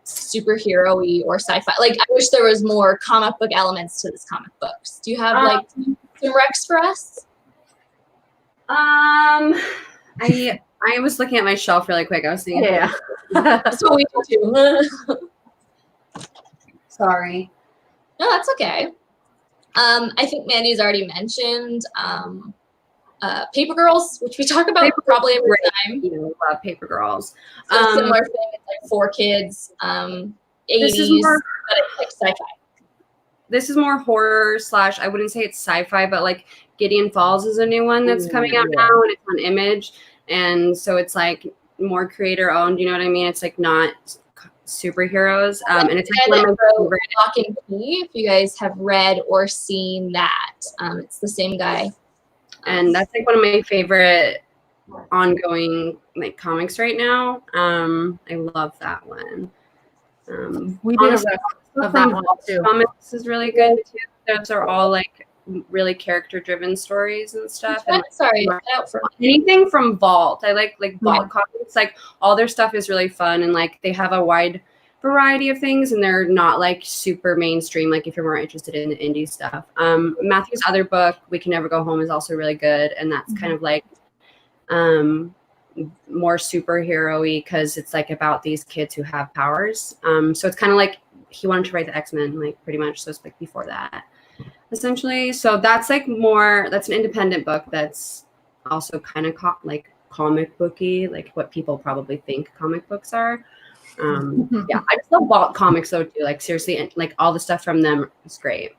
superhero-y or sci-fi. Like, I wish there was more comic book elements to this comic books. Do you have like some recs for us? I was looking at my shelf really quick. I was thinking, Yeah. That's what we do too. sorry. No, that's okay. I think Mandy's already mentioned Paper Girls, which we talk about probably every time. You know, love Paper Girls. So similar thing. It's like 4 kids, 80s, This is more, but it's like sci-fi. this is more horror / I wouldn't say it's sci-fi, but like Gideon Falls is a new one that's coming out now, and it's on Image, and so it's like more creator owned. You know what I mean? It's like not superheroes, and it's like one of my favorite. Lock and Key, if you guys have read or seen that, it's the same guy. And that's like one of my favorite ongoing like comics right now. I love that one. We did a honestly, rec of that one too. Comics is really good too. Those are all like really character driven stories and stuff. And Sorry, cut out for anything from Vault. I like Vault comics. Like all their stuff is really fun, and like they have a wide variety of things, and they're not like super mainstream. Like if you're more interested in the indie stuff. Matthew's other book, We Can Never Go Home, is also really good, and that's kind of like more superhero-y because it's like about these kids who have powers. So it's kind of like he wanted to write the X-Men, like pretty much. So it's like before that, essentially. So that's like more. That's an independent book that's also kind of like comic booky, like what people probably think comic books are. Yeah, I just love Vault comics though too. Like seriously, and like all the stuff from them is great.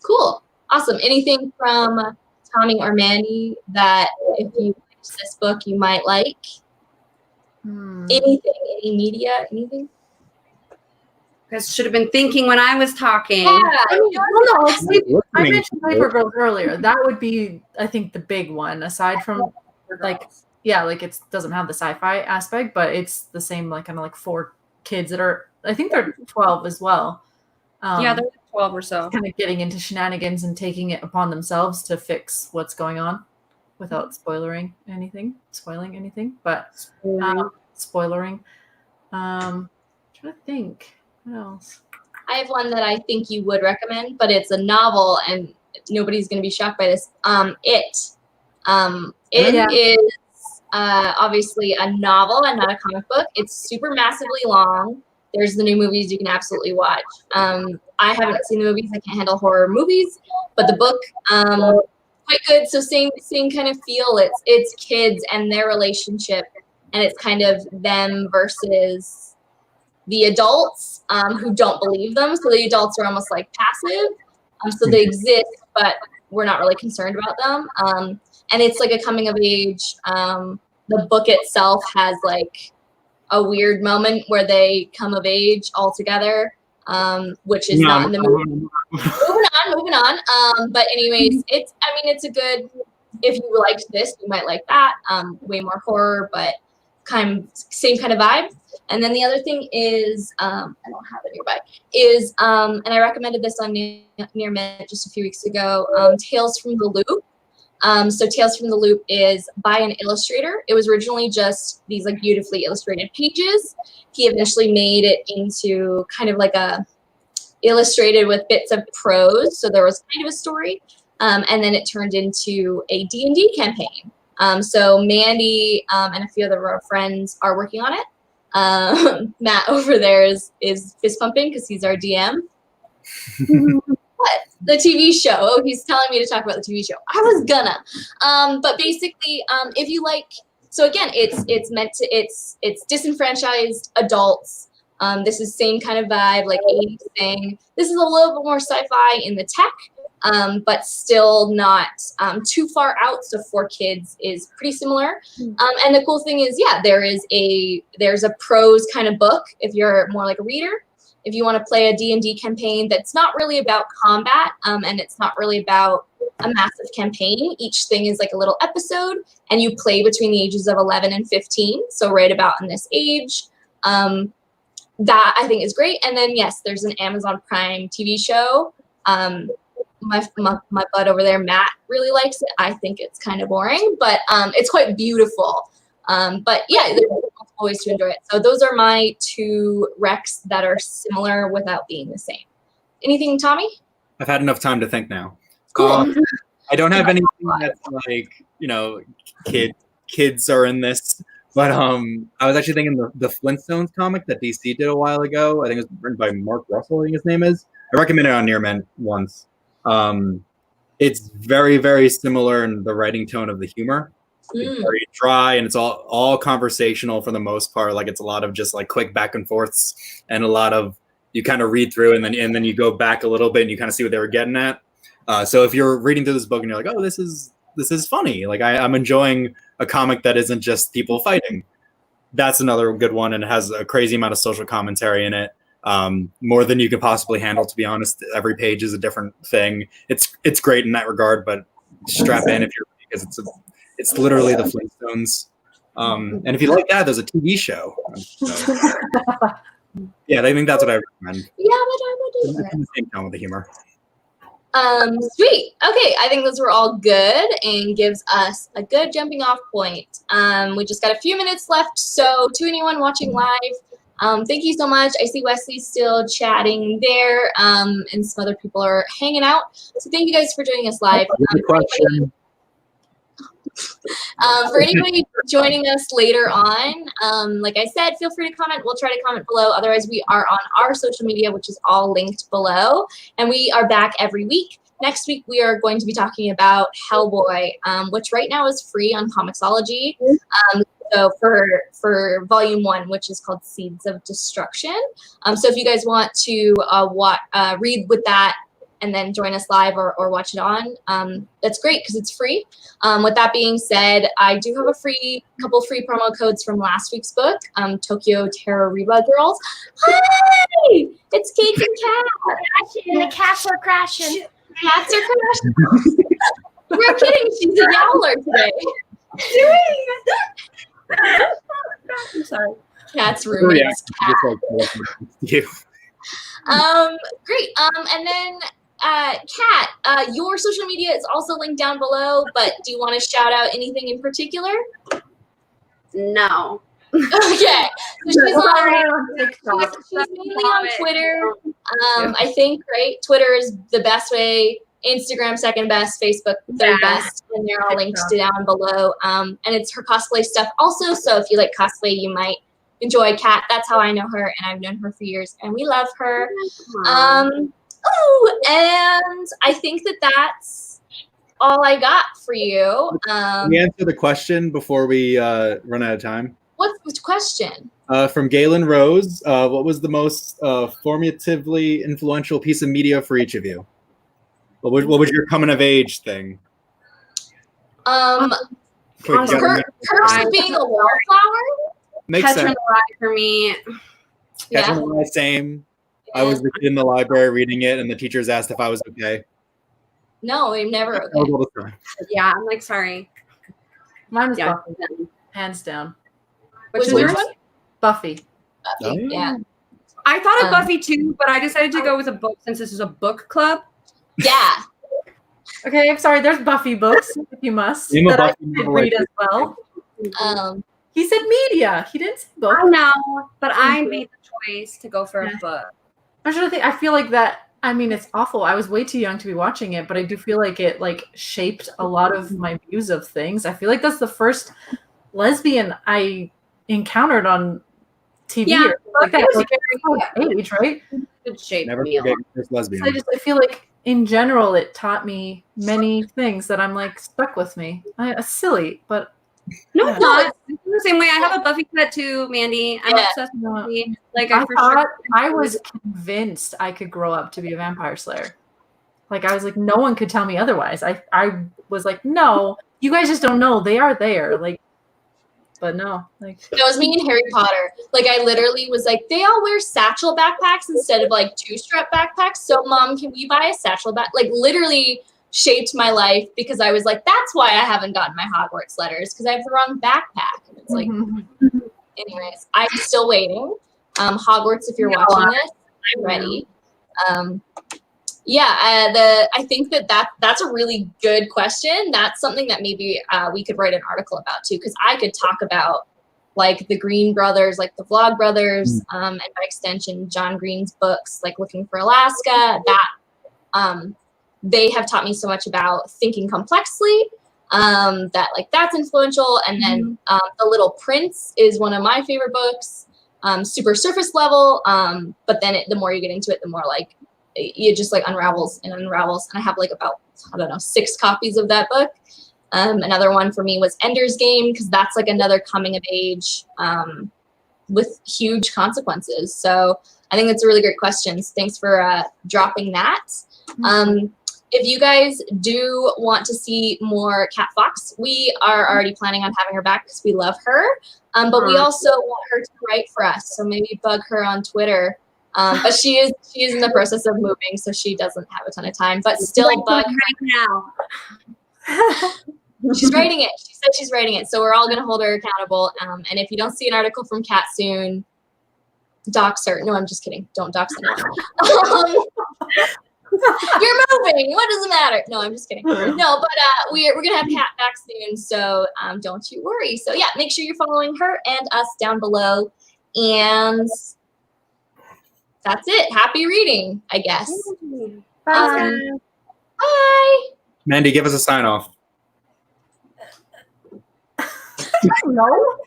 Cool. Awesome. Anything from Tommy or Mandy that if you liked this book you might like? Anything? Any media? Anything? Guys should have been thinking when I was talking. Yeah. I mentioned Paper Girls earlier. That would be, I think, the big one. Aside from like, yeah, like it doesn't have the sci-fi aspect, but it's the same, like kind of like 4 kids that are, I think they're 12 as well. Yeah, they're 12 or so. Kind of getting into shenanigans and taking it upon themselves to fix what's going on without spoiling anything. But spoilering. Trying to think. What else? I have one that I think you would recommend, but it's a novel and nobody's going to be shocked by this. It is obviously a novel and not a comic book. It's super massively long. There's the new movies you can absolutely watch. I haven't seen the movies. I can't handle horror movies, but the book, quite good. So same kind of feel. It's kids and their relationship, and it's kind of them versus the adults who don't believe them. So the adults are almost like passive. So they exist, but we're not really concerned about them. And it's like a coming of age. The book itself has like a weird moment where they come of age all together, which is not in the movie. Moving on. But anyways, it's a good, if you liked this, you might like that. Way more horror, but same kind of vibe. And then the other thing is, I don't have it nearby, is, and I recommended this on Near Mint just a few weeks ago, Tales from the Loop. So Tales from the Loop is by an illustrator. It was originally just these like beautifully illustrated pages. He eventually made it into kind of like a illustrated with bits of prose. So there was kind of a story. And then it turned into a D&D campaign. So Mandy and a few other of our friends are working on it. Matt over there is fist pumping because he's our DM. What? The TV show. Oh, he's telling me to talk about the TV show. I was gonna. But basically, if you like, so again, it's disenfranchised adults. This is same kind of vibe, like 80s thing. This is a little bit more sci-fi in the tech. but still not too far out. So for kids is pretty similar. And the cool thing is, yeah, there's a prose kind of book if you're more like a reader. If you want to play a D&D campaign that's not really about combat, and it's not really about a massive campaign. Each thing is like a little episode, and you play between the ages of 11 and 15. So right about in this age. That I think is great. And then yes, there's an Amazon Prime TV show. My bud over there, Matt, really likes it. I think it's kind of boring, but it's quite beautiful. But yeah, there's multiple ways to enjoy it. So those are my 2 recs that are similar without being the same. Anything, Tommy? I've had enough time to think now. Cool. I don't have anything that's like, kids are in this. But I was actually thinking the Flintstones comic that DC did a while ago. I think it was written by Mark Russell, I think his name is. I recommended it on Nearman once. It's very, very similar in the writing tone of the humor. It's very dry, and it's all conversational for the most part. Like, it's a lot of just like quick back and forths, and a lot of you kind of read through and then you go back a little bit and you kind of see what they were getting at. So if you're reading through this book and you're like, oh, this is funny. Like I'm enjoying a comic that isn't just people fighting. That's another good one, and it has a crazy amount of social commentary in it. More than you could possibly handle, to be honest. Every page is a different thing. It's great in that regard, but strap in if you're, because it's literally the Flintstones. And if you like that, there's a TV show. So, yeah, I think that's what I recommend. Yeah, but I would do In the same tone with the humor. Sweet. Okay, I think those were all good and gives us a good jumping off point. We just got a few minutes left, so to anyone watching live, thank you so much. I see Wesley still chatting there, and some other people are hanging out. So thank you guys for joining us live. For anybody joining us later on, like I said, feel free to comment. We'll try to comment below. Otherwise, we are on our social media, which is all linked below. And we are back every week. Next week, we are going to be talking about Hellboy, which right now is free on Comixology. So for volume 1, which is called Seeds of Destruction. So if you guys want to read with that, and then join us live or watch it on, that's great because it's free. With that being said, I do have a couple free promo codes from last week's book, Tokyo Terroriba Girls. Hi! It's Cake and Cat. And the cats are crashing. Cats are crashing. We're kidding. She's a yowler today. I'm sorry. Cat's roommate's cat. You. Great. And then Kat, your social media is also linked down below, but do you want to shout out anything in particular? No. Okay. So she's mainly on Twitter. I think, right? Twitter is the best way. Instagram, second best. Facebook, third best. And they're all linked down below. And it's her cosplay stuff also. So if you like cosplay, you might enjoy Kat. That's how I know her, and I've known her for years, and we love her. And I think that's all I got for you. Can we answer the question before we run out of time? Which question? From Galen Rose, what was the most formatively influential piece of media for each of you? What was your coming of age thing? Curse being a wallflower? Makes Catcher in sense. the Rye for me. Catcher in the Rye, same. I was the kid in the library reading it, and the teachers asked if I was okay. No, I'm never That okay. was all the time. Yeah, I'm like, sorry. Mine was Yeah. Buffy, hands down. Which is was yours? Buffy. Oh, Yeah. I thought of Um, Buffy too, but I decided to go with a book since this is a book club. Yeah. Okay, I'm sorry. There's Buffy books, if you must, Name a that I Buffy could novel read like as well. He said media. He didn't say book. I know, but I made the choice to go for Yeah. a book. I'm trying to think. I feel like that. I mean, it's awful. I was way too young to be watching it, but I do feel like it shaped a lot of my views of things. I feel like that's the first lesbian I encountered on TV Yeah, or like that. was Like, age, right? Good shape Never me a forget lot. your first lesbian. So I feel like in general it taught me many things that I'm like stuck with me. Silly, but No, Yeah. it's not. It's the same way. I have a Buffy tattoo, Mandy. I'm Yeah. obsessed with No. Buffy. Like, I I for thought sure. I was convinced I could grow up to be a vampire slayer. Like I was like, no one could tell me otherwise. I was like, no, you guys just don't know. They are there. Like, but no, like That was me and Harry Potter. Like I literally was like, they all wear satchel backpacks instead of like 2-strap backpacks. So mom, can we buy a satchel back? Like literally shaped my life because I was like, that's why I haven't gotten my Hogwarts letters because I have the wrong backpack. And it's like, anyways, I'm still waiting. Hogwarts, if you're watching this, I'm ready. I think that's a really good question. That's something that maybe we could write an article about too, because I could talk about like the Green brothers, like the Vlog brothers, and by extension, John Green's books, like Looking for Alaska. That they have taught me so much about thinking complexly. That like that's influential. And then The Little Prince is one of my favorite books. Super surface level, but then the more you get into it, the more like it just like unravels. And I have like about, I don't know, 6 copies of that book. Another one for me was Ender's Game, because that's like another coming of age with huge consequences. So I think that's a really great question. Thanks for dropping that. If you guys do want to see more Kat Fox, we are already planning on having her back because we love her. But we also want her to write for us. So maybe bug her on Twitter. But she is in the process of moving, so she doesn't have a ton of time. But still bug her now. She's writing it. She said she's writing it. So we're all gonna hold her accountable. And if you don't see an article from Kat soon, dox her. No, I'm just kidding. Don't dox her. You're moving. What does it matter? No, I'm just kidding. No, but we're gonna have Kat back soon, so don't you worry. So yeah, make sure you're following her and us down below. And that's it. Happy reading, I guess. Bye. Bye. Mandy, give us a sign off. no.